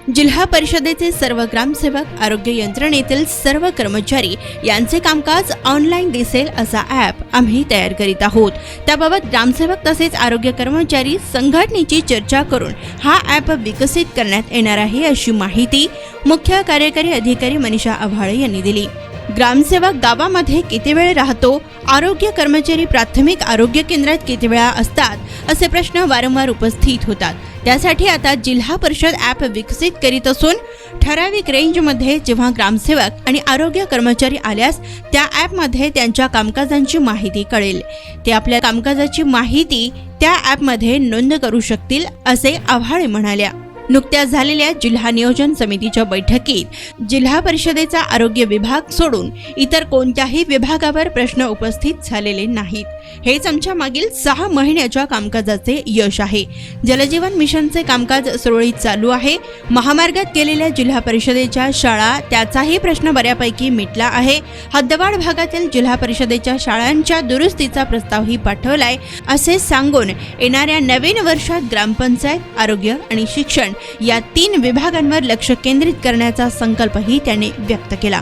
जिल्हा परिषदेचे सर्व ग्रामसेवक, आरोग्य यंत्रणेतील सर्व कर्मचारी यांचे कामकाज ऑनलाईन दिसेल असा ॲप आम्ही तयार करीत आहोत। त्याबाबत ग्रामसेवक तसेच आरोग्य कर्मचारी संघटनेची चर्चा करून हा ॲप विकसित करण्यात येणार आहे अशी माहिती मुख्य कार्यकारी अधिकारी मनीषा आव्हाळे यांनी दिली। ग्रामसेवक गावामध्ये किती वेळ राहतो, आरोग्य कर्मचारी प्राथमिक आरोग्य केंद्रात किती वेळा असतात असे प्रश्न वारंवार उपस्थित होतात। त्यासाठी आता जिल्हा परिषद ॲप विकसित करीत असून ठराविक रेंजमध्ये जेव्हा ग्रामसेवक आणि आरोग्य कर्मचारी आल्यास त्या ॲपमध्ये त्यांच्या कामकाजांची माहिती कळेल। ते आपल्या कामकाजाची माहिती त्या ॲपमध्ये नोंद करू शकतील असे आव्हाळे म्हणाल्या। नुकत्याच झालेल्या जिल्हा नियोजन समितीच्या बैठकीत जिल्हा परिषदेचा आरोग्य विभाग सोडून इतर कोणत्याही विभागावर प्रश्न उपस्थित झालेले नाहीत। हेच आमच्या मागील 6 महिन्याच्या कामकाजाचे यश आहे। जलजीवन मिशनचे कामकाज सुरळीत चालू आहे। महामार्गात गेलेल्या जिल्हा परिषदेच्या शाळा त्याचाही प्रश्न बऱ्यापैकी मिटला आहे। हद्दवाड भागातील जिल्हा परिषदेच्या शाळांच्या दुरुस्तीचा प्रस्तावही पाठवलाय असे सांगून येणाऱ्या नवीन वर्षात ग्रामपंचायत, आरोग्य आणि शिक्षण या 3 विभागांवर लक्ष केंद्रित करण्याचा संकल्पही त्याने व्यक्त केला।